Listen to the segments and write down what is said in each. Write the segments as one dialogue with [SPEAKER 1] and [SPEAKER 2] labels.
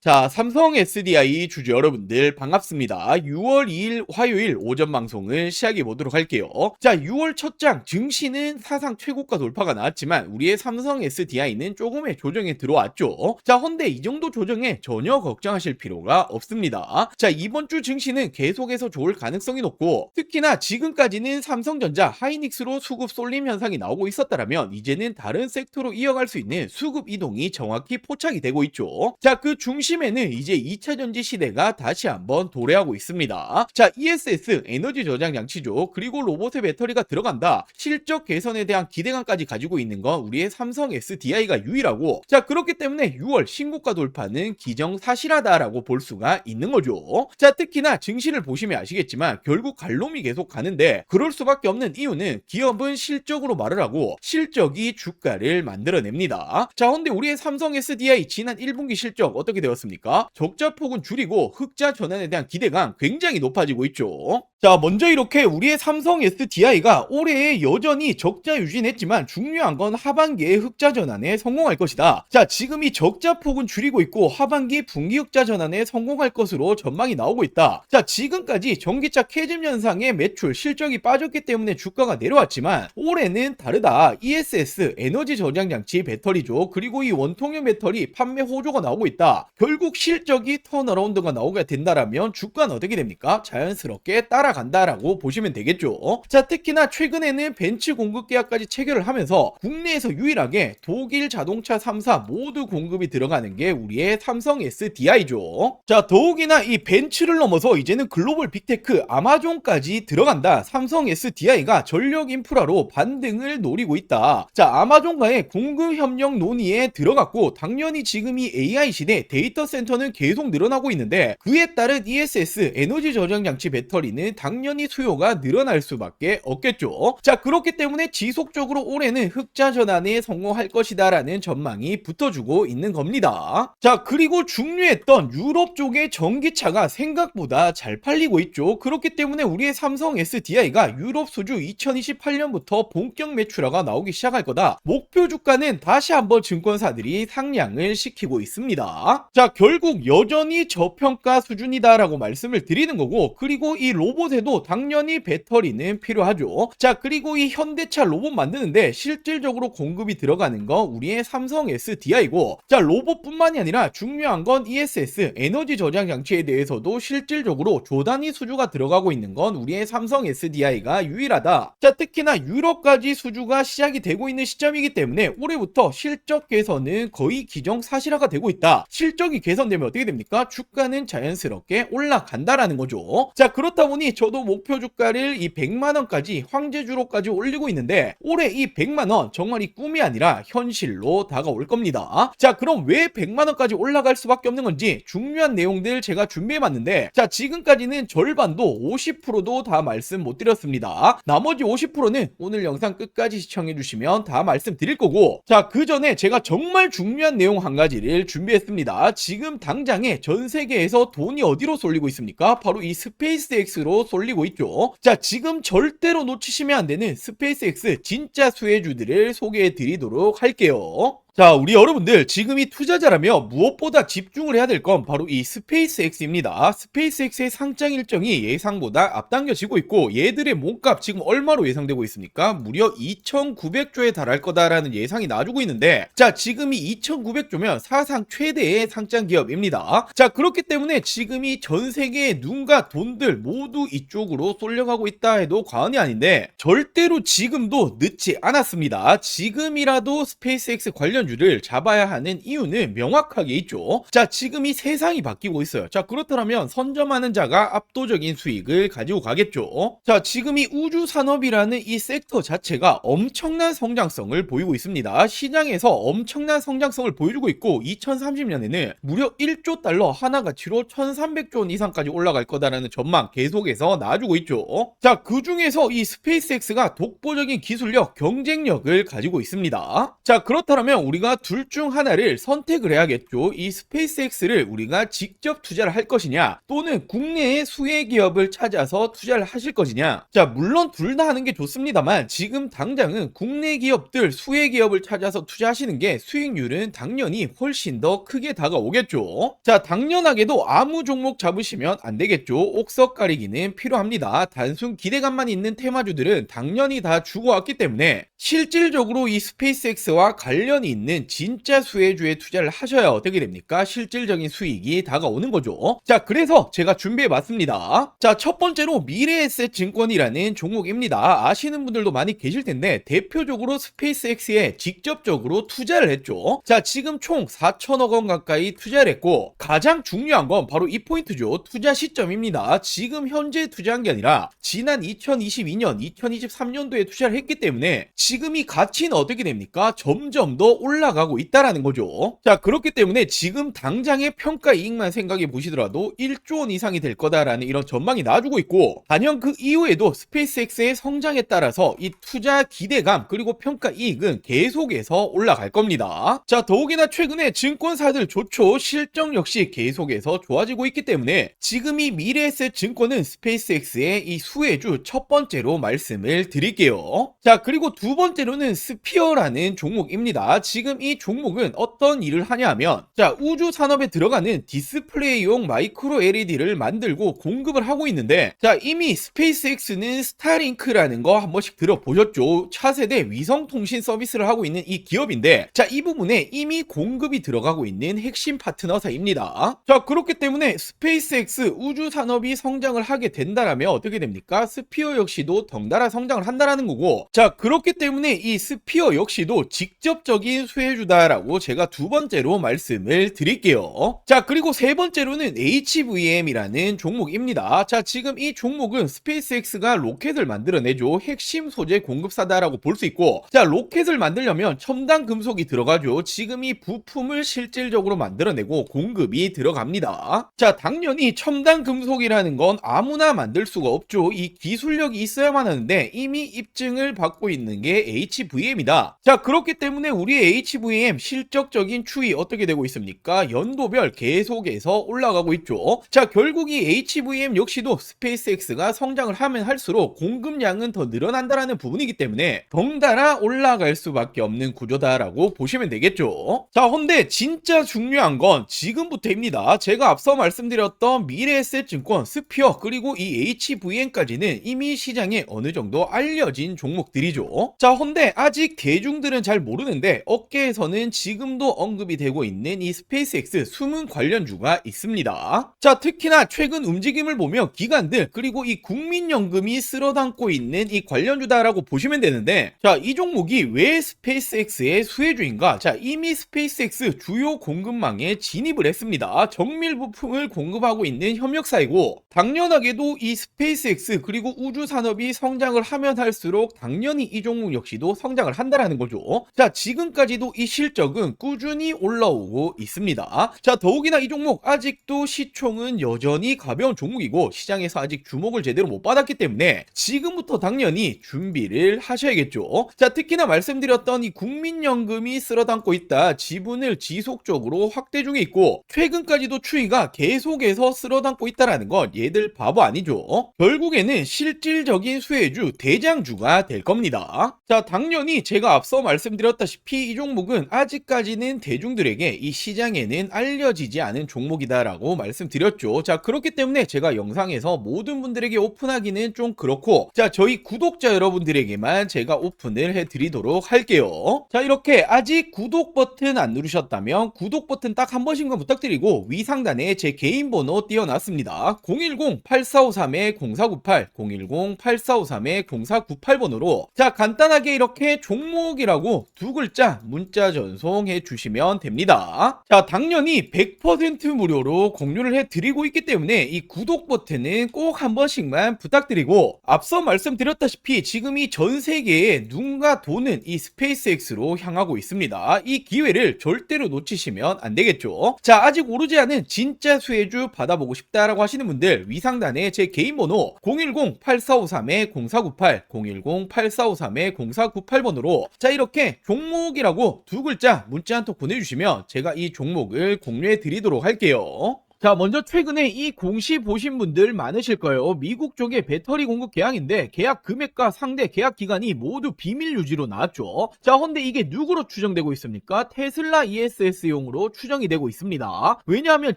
[SPEAKER 1] 자, 삼성 SDI 주주 여러분들 반갑습니다. 6월 2일 화요일 오전 방송을 시작해 보도록 할게요. 자, 6월 첫 장 증시는 사상 최고가 돌파가 나왔지만 우리의 삼성 SDI는 조금의 조정에 들어왔죠. 자, 헌데 이 정도 조정에 전혀 걱정하실 필요가 없습니다. 자, 이번 주 증시는 계속해서 좋을 가능성이 높고 특히나 지금까지는 삼성전자, 하이닉스로 수급 쏠림 현상이 나오고 있었다면 이제는 다른 섹터로 이어갈 수 있는 수급 이동이 정확히 포착이 되고 있죠. 자, 그 중심에는 이제 2차 전지 시대가 다시 한번 도래하고 있습니다. 자, ESS 에너지 저장 장치죠. 그리고 로봇의 배터리가 들어간다. 실적 개선에 대한 기대감까지 가지고 있는 건 우리의 삼성 SDI가 유일하고, 자, 그렇기 때문에 6월 신고가 돌파는 기정사실하다라고 볼 수가 있는 거죠. 자, 특히나 증시를 보시면 아시겠지만 결국 갈롬이 계속 가는데 그럴 수밖에 없는 이유는 기업은 실적으로 말을 하고 실적이 주가를 만들어냅니다. 자, 근데 우리의 삼성 SDI 지난 1분기 실적 어떻게 되었습니까? 적자 폭은 줄이고 흑자 전환에 대한 기대감 굉장히 높아지고 있죠. 자, 먼저 이렇게 우리의 삼성 SDI가 올해에 여전히 적자 유지했지만 중요한 건 하반기에 흑자 전환에 성공할 것이다. 자, 지금 이 적자 폭은 줄이고 있고 하반기 분기 흑자 전환에 성공할 것으로 전망이 나오고 있다. 자, 지금까지 전기차 캐즘 현상의 매출 실적이 빠졌기 때문에 주가가 내려왔지만 올해는 다르다. ESS 에너지 저장 장치 배터리죠. 그리고 이 원통형 배터리 판매 호조가 나오고 있다. 결국 실적이 턴어라운드가 나오게 된다라면 주가는 어떻게 됩니까? 자연스럽게 따라간다라고 보시면 되겠죠. 자, 특히나 최근에는 벤츠 공급 계약까지 체결을 하면서 국내에서 유일하게 독일 자동차 3사 모두 공급이 들어가는 게 우리의 삼성 SDI죠. 자, 더욱이나 이 벤츠를 넘어서 이제는 글로벌 빅테크 아마존까지 들어간다. 삼성 SDI가 전력 인프라로 반등을 노리고 있다. 자, 아마존과의 공급 협력 논의에 들어갔고 당연히 지금 이 AI 시대 데이터 센터는 계속 늘어나고 있는데 그에 따른 ESS 에너지 저장 장치 배터리는 당연히 수요가 늘어날 수밖에 없겠죠. 자, 그렇기 때문에 지속적으로 올해는 흑자 전환에 성공할 것이다라는 전망이 붙어주고 있는 겁니다. 자, 그리고 중요했던 유럽 쪽의 전기차가 생각보다 잘 팔리고 있죠. 그렇기 때문에 우리의 삼성 SDI가 유럽 수주 2028년부터 본격 매출화가 나오기 시작할 거다. 목표 주가는 다시 한번 증권사들이 상향을 시키고 있습니다. 자, 결국 여전히 저평가 수준이다라고 말씀을 드리는 거고, 그리고 이 로봇에도 당연히 배터리는 필요하죠. 자, 그리고 이 현대차 로봇 만드는데 실질적으로 공급이 들어가는 건 우리의 삼성 SDI고, 자, 로봇뿐만이 아니라 중요한 건 ESS 에너지 저장 장치에 대해서도 실질적으로 조단위 수주가 들어가고 있는 건 우리의 삼성 SDI가 유일하다. 자, 특히나 유럽까지 수주가 시작이 되고 있는 시점이기 때문에 올해부터 실적 개선은 거의 기정사실화가 되고 있다. 실적이 개선되면 어떻게 됩니까? 주가는 자연스럽게 올라간다라는 거죠. 자, 그렇다 보니 저도 목표 주가를 이 100만원까지 황제주로까지 올리고 있는데 올해 이 100만원 정말 이 꿈이 아니라 현실로 다가올 겁니다. 자, 그럼 왜 100만원까지 올라갈 수밖에 없는 건지 중요한 내용들 제가 준비해봤는데, 자, 지금까지는 절반도 50%도 다 말씀 못 드렸습니다. 나머지 50%는 오늘 영상 끝까지 시청해주시면 다 말씀드릴 거고, 자, 그 전에 제가 정말 중요한 내용 한 가지를 준비했습니다. 지금 당장에 전 세계에서 돈이 어디로 쏠리고 있습니까? 바로 이 스페이스X로 쏠리고 있죠. 자, 지금 절대로 놓치시면 안 되는 스페이스X 진짜 수혜주들을 소개해 드리도록 할게요. 자, 우리 여러분들 지금 이 투자자라며 무엇보다 집중을 해야 될 건 바로 이 스페이스X입니다. 스페이스X의 상장 일정이 예상보다 앞당겨지고 있고 얘들의 몸값 지금 얼마로 예상되고 있습니까? 무려 2,900조에 달할 거다라는 예상이 나와주고 있는데, 자, 지금 이 2,900조면 사상 최대의 상장 기업입니다. 자, 그렇기 때문에 지금 이 전 세계의 눈과 돈들 모두 이쪽으로 쏠려가고 있다 해도 과언이 아닌데 절대로 지금도 늦지 않았습니다. 지금이라도 스페이스X 관련 주를 잡아야 하는 이유는 명확하게 있죠. 자, 지금 이 세상이 바뀌고 있어요. 자, 그렇다면 선점하는 자가 압도적인 수익을 가지고 가겠죠. 자, 지금 이 우주 산업이라는 이 섹터 자체가 엄청난 성장성을 보이고 있습니다. 시장에서 엄청난 성장성을 보여주고 있고 2030년에는 무려 1조 달러 하나 가치로 1,300조 원 이상까지 올라갈 거다라는 전망 계속해서 나와주고 있죠. 자, 그 중에서 이 스페이스X가 독보적인 기술력, 경쟁력을 가지고 있습니다. 자, 그렇다면 우리가 둘 중 하나를 선택을 해야겠죠. 이 스페이스X를 우리가 직접 투자를 할 것이냐, 또는 국내의 수혜 기업을 찾아서 투자를 하실 것이냐. 자, 물론 둘 다 하는 게 좋습니다만 지금 당장은 국내 기업들, 수혜 기업을 찾아서 투자하시는 게 수익률은 당연히 훨씬 더 크게 다가오겠죠. 자, 당연하게도 아무 종목 잡으시면 안 되겠죠. 옥석 가리기는 필요합니다. 단순 기대감만 있는 테마주들은 당연히 다 죽어왔기 때문에 실질적으로 이 스페이스X와 관련이 있는 진짜 수혜주에 투자를 하셔야 어떻게 됩니까? 실질적인 수익이 다가오는 거죠. 자, 그래서 제가 준비해봤습니다. 자, 첫 번째로 미래에셋 증권이라는 종목입니다. 아시는 분들도 많이 계실 텐데 대표적으로 스페이스X에 직접적으로 투자를 했죠. 자, 지금 총 4천억 원 가까이 투자를 했고, 가장 중요한 건 바로 이 포인트죠. 투자 시점입니다. 지금 현재 투자한 게 아니라 지난 2022년, 2023년도에 투자를 했기 때문에 지금 이 가치는 어떻게 됩니까? 점점 더 올라가고 있다라는 거죠. 자, 그렇기 때문에 지금 당장의 평가 이익만 생각해 보시더라도 1조 원 이상이 될 거다라는 이런 전망이 나와주고 있고, 단연 그 이후에도 스페이스X의 성장에 따라서 이 투자 기대감 그리고 평가 이익은 계속해서 올라갈 겁니다. 자, 더욱이나 최근에 증권사들 좋죠. 실적 역시 계속해서 좋아지고 있기 때문에 지금 이 미래에셋 증권은 스페이스X의 이 수혜주 첫 번째로 말씀을 드릴게요. 자, 그리고 두 번째로는 스피어라는 종목입니다. 지금 이 종목은 어떤 일을 하냐 하면, 자, 우주 산업에 들어가는 디스플레이용 마이크로 LED를 만들고 공급을 하고 있는데, 자, 이미 스페이스X는 스타링크라는 거 한 번씩 들어보셨죠? 차세대 위성통신 서비스를 하고 있는 이 기업인데, 자, 이 부분에 이미 공급이 들어가고 있는 핵심 파트너사입니다. 자, 그렇기 때문에 스페이스X 우주 산업이 성장을 하게 된다라면 어떻게 됩니까? 스피어 역시도 덩달아 성장을 한다라는 거고, 자, 그렇기 때문에 이 스피어 역시도 직접적인 수혜주다라고 제가 두 번째로 말씀을 드릴게요. 자, 그리고 세 번째로는 HVM이라는 종목입니다. 자, 지금 이 종목은 스페이스X가 로켓을 만들어내죠. 핵심 소재 공급사다라고 볼 수 있고, 자, 로켓을 만들려면 첨단 금속이 들어가죠. 지금 이 부품을 실질적으로 만들어내고 공급이 들어갑니다. 자, 당연히 첨단 금속이라는 건 아무나 만들 수가 없죠. 이 기술력이 있어야만 하는데 이미 입증을 받고 있는 게 HVM이다. 자, 그렇기 때문에 우리의 HVM 실적적인 추이 어떻게 되고 있습니까? 연도별 계속해서 올라가고 있죠. 자, 결국 이 HVM 역시도 스페이스X가 성장을 하면 할수록 공급량은 더 늘어난다라는 부분이기 때문에 덩달아 올라갈 수밖에 없는 구조다라고 보시면 되겠죠. 자, 근데 진짜 중요한 건 지금부터입니다. 제가 앞서 말씀드렸던 미래에셋 증권, 스피어 그리고 이 HVM까지는 이미 시장에 어느 정도 알려진 종목들이죠. 자, 근데 아직 대중들은 잘 모르는데 업계에서는 지금도 언급이 되고 있는 이 스페이스X 숨은 관련주가 있습니다. 자, 특히나 최근 움직임을 보면 기관들 그리고 이 국민연금이 쓸어담고 있는 이 관련주다라고 보시면 되는데, 자, 이 종목이 왜 스페이스X의 수혜주인가? 자, 이미 스페이스X 주요 공급망에 진입을 했습니다. 정밀 부품을 공급하고 있는 협력사이고, 당연하게도 이 스페이스X 그리고 우주 산업이 성장을 하면 할수록 당연히 이 종목 역시도 성장을 한다라는 거죠. 자, 지금까지도 이 실적은 꾸준히 올라오고 있습니다. 자, 더욱이나 이 종목 아직도 시총은 여전히 가벼운 종목이고 시장에서 아직 주목을 제대로 못 받았기 때문에 지금부터 당연히 준비를 하셔야겠죠. 자, 특히나 말씀드렸던 이 국민연금이 쓸어담고 있다. 지분을 지속적으로 확대 중에 있고 최근까지도 추이가 계속해서 쓸어담고 있다라는 건 얘들 바보 아니죠. 결국에는 실질적인 수혜주, 대장주가 될 겁니다. 자, 당연히 제가 앞서 말씀드렸다시피 이 종목은 아직까지는 대중들에게 이 시장에는 알려지지 않은 종목이다라고 말씀드렸죠. 자, 그렇기 때문에 제가 영상에서 모든 분들에게 오픈하기는 좀 그렇고, 자, 저희 구독자 여러분들에게만 제가 오픈을 해드리도록 할게요. 자, 이렇게 아직 구독 버튼 안 누르셨다면 구독 버튼 딱 한 번씩만 부탁드리고 위상단에 제 개인 번호 띄워놨습니다. 010-8453-0498 010-8453-0498번으로 자, 간단하게 이렇게 종목이라고 두 글자 문자 전송해 주시면 됩니다. 자, 당연히 100% 무료로 공유를 해드리고 있기 때문에 이 구독 버튼은 꼭 한 번씩만 부탁드리고, 앞서 말씀드렸다시피 지금 이 전 세계에 눈과 돈은 이 스페이스X로 향하고 있습니다. 이 기회를 절대로 놓치시면 안 되겠죠. 자, 아직 오르지 않은 진짜 수혜주 받아보고 싶다라고 하시는 분들 위상단에 제 개인 번호 010-8453-0498 010-8453-0498번으로 자, 이렇게 종목이라고 라고 두 글자 문자 한 통 보내주시면 제가 이 종목을 공유해 드리도록 할게요. 자, 먼저 최근에 이 공시 보신 분들 많으실 거예요. 미국 쪽의 배터리 공급 계약인데 계약 금액과 상대 계약 기간이 모두 비밀 유지로 나왔죠. 자, 근데 이게 누구로 추정되고 있습니까? 테슬라 ESS용으로 추정이 되고 있습니다. 왜냐하면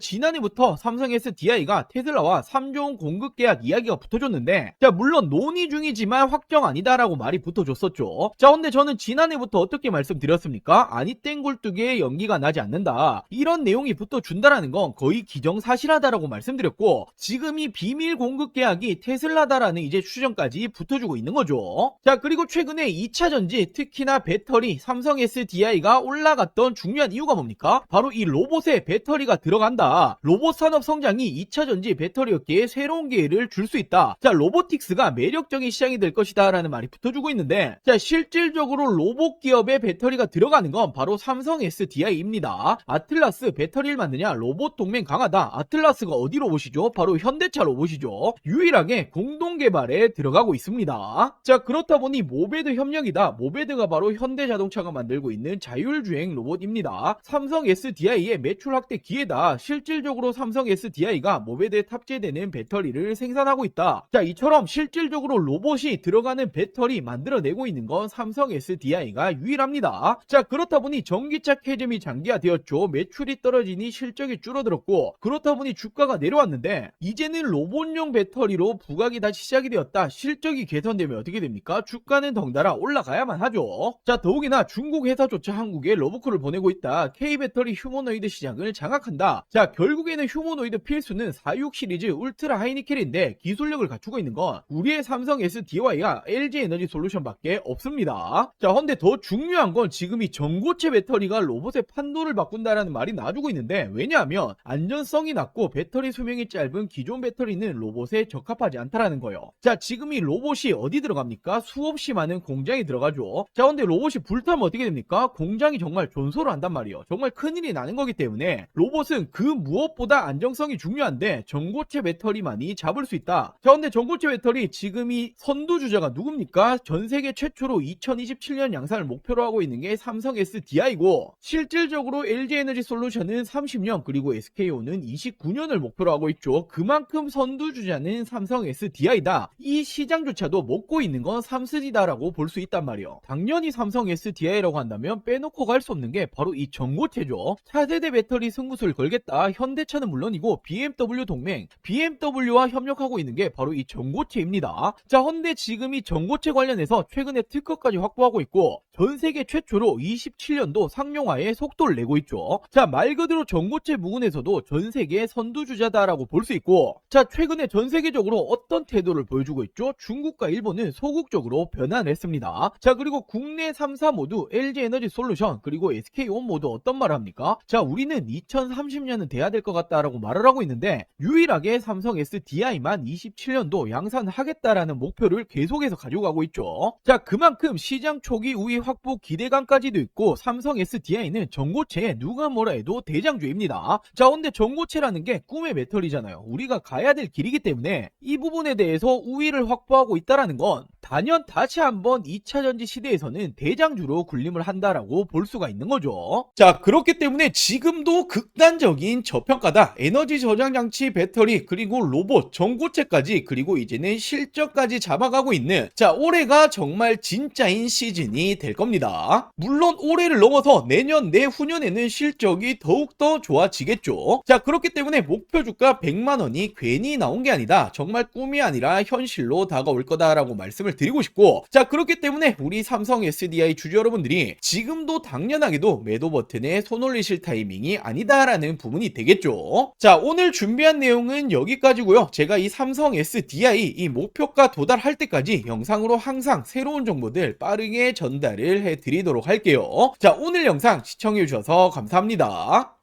[SPEAKER 1] 지난해부터 삼성 SDI가 테슬라와 3조 원 공급 계약 이야기가 붙어줬는데, 자, 물론 논의 중이지만 확정 아니다라고 말이 붙어줬었죠. 자, 근데 저는 지난해부터 어떻게 말씀드렸습니까? 아니 땡굴뚝에 연기가 나지 않는다, 이런 내용이 붙어준다라는 건 거의 기정사실하다라고 말씀드렸고, 지금 이 비밀 공급 계약이 테슬라다라는 이제 추정까지 붙어주고 있는 거죠. 자, 그리고 최근에 2차전지, 특히나 배터리, 삼성 SDI가 올라갔던 중요한 이유가 뭡니까? 바로 이 로봇에 배터리가 들어간다, 로봇 산업 성장이 2차전지 배터리 업계에 새로운 기회를 줄 수 있다, 자, 로보틱스가 매력적인 시장이 될 것이다 라는 말이 붙어주고 있는데, 자, 실질적으로 로봇 기업에 배터리가 들어가는 건 바로 삼성 SDI입니다. 아틀라스 배터리를 만드냐, 로봇 동맹 강하다. 아틀라스가 어디 로봇이죠? 바로 현대차 로봇이죠. 유일하게 공동 개발에 들어가고 있습니다. 자, 그렇다 보니 모베드 협력이다. 모베드가 바로 현대자동차가 만들고 있는 자율주행 로봇입니다. 삼성 SDI의 매출 확대 기회다. 실질적으로 삼성 SDI가 모베드에 탑재되는 배터리를 생산하고 있다. 자, 이처럼 실질적으로 로봇이 들어가는 배터리 만들어내고 있는 건 삼성 SDI가 유일합니다. 자, 그렇다 보니 전기차 캐즘이 장기화되었죠. 매출이 떨어지니 실적이 줄어들었고, 그렇다 보니 주가가 내려왔는데, 이제는 로봇용 배터리로 부각이 다시 시작이 되었다. 실적이 개선되면 어떻게 됩니까? 주가는 덩달아 올라가야만 하죠. 자, 더욱이나 중국 회사조차 한국에 러브콜을 보내고 있다. K배터리 휴머노이드 시장을 장악한다. 자, 결국에는 휴머노이드 필수는 46 시리즈 울트라 하이니켈인데, 기술력을 갖추고 있는 건 우리의 삼성 SDI와 LG 에너지 솔루션밖에 없습니다. 자, 근데 더 중요한 건 지금 이 전고체 배터리가 로봇의 판도를 바꾼다라는 말이 나와주고 있는데, 왜냐하면 안전성이 낮고 배터리 수명이 짧은 기존 배터리는 로봇에 적합하지 않다라는 거예요. 자, 지금 이 로봇이 어디 들어갑니까? 수없이 많은 공장에 들어가죠. 자, 근데 로봇이 불타면 어떻게 됩니까? 공장이 정말 존소를 한단 말이에요. 정말 큰일이 나는 거기 때문에 로봇은 그 무엇보다 안정성이 중요한데 전고체 배터리만이 잡을 수 있다. 자, 근데 전고체 배터리 지금 이 선두주자가 누굽니까? 전세계 최초로 2027년 양산을 목표로 하고 있는 게 삼성 SDI고, 실질적으로 LG에너지 솔루션은 30년, 그리고 SKO는 29년을 목표로 하고 있죠. 그만큼 선두주자는 삼성 SDI다. 이 시장조차도 먹고 있는 건 삼스디다라고 볼 수 있단 말이에요. 당연히 삼성 SDI라고 한다면 빼놓고 갈 수 없는 게 바로 이 전고체죠. 차세대 배터리 승부수를 걸겠다. 현대차는 물론이고 BMW 동맹, BMW와 협력하고 있는 게 바로 이 전고체입니다. 자, 근데 지금 이 전고체 관련해서 최근에 특허까지 확보하고 있고, 전세계 최초로 27년도 상용화에 속도를 내고 있죠. 자, 말 그대로 전고체 부분에서도 전세계 선두주자다라고 볼 수 있고, 자, 최근에 전세계적으로 어떤 태도를 보여주고 있죠? 중국과 일본은 소극적으로 변화를 했습니다. 자, 그리고 국내 3사 모두 LG에너지 솔루션 그리고 SK온 모두 어떤 말을 합니까? 자, 우리는 2030년은 돼야 될 것 같다라고 말을 하고 있는데, 유일하게 삼성 SDI만 27년도 양산하겠다라는 목표를 계속해서 가지고 가고 있죠. 자, 그만큼 시장 초기 우위 확보 기대감까지도 있고, 삼성 SDI는 전고체에 누가 뭐라 해도 대장주입니다. 자, 근데 전고체라는 게 꿈의 배터리잖아요. 우리가 가야 될 길이기 때문에 이 부분에 대해서 우위를 확보하고 있다라는 건 단연 다시 한번 2차전지 시대에서는 대장주로 군림을 한다라고 볼 수가 있는 거죠. 자, 그렇기 때문에 지금도 극단적인 저평가다. 에너지 저장 장치, 배터리, 그리고 로봇, 전고체까지, 그리고 이제는 실적까지 잡아가고 있는, 자, 올해가 정말 진짜인 시즌이 될 겁니다. 물론 올해를 넘어서 내년, 내후년에는 실적이 더욱더 좋아지겠죠. 자, 그렇기 때문에 목표 주가 100만원이 괜히 나온 게 아니다. 정말 꿈이 아니라 현실로 다가올 거다라고 말씀을 드리고 싶고, 자, 그렇기 때문에 우리 삼성 SDI 주주 여러분들이 지금도 당연하게도 매도 버튼에 손 올리실 타이밍이 아니다라는 부분이 되겠죠. 자, 오늘 준비한 내용은 여기까지고요. 제가 이 삼성 SDI 이 목표가 도달할 때까지 영상으로 항상 새로운 정보들 빠르게 전달을 해드리도록 할게요. 자, 오늘 영상 시청해 주셔서 감사합니다.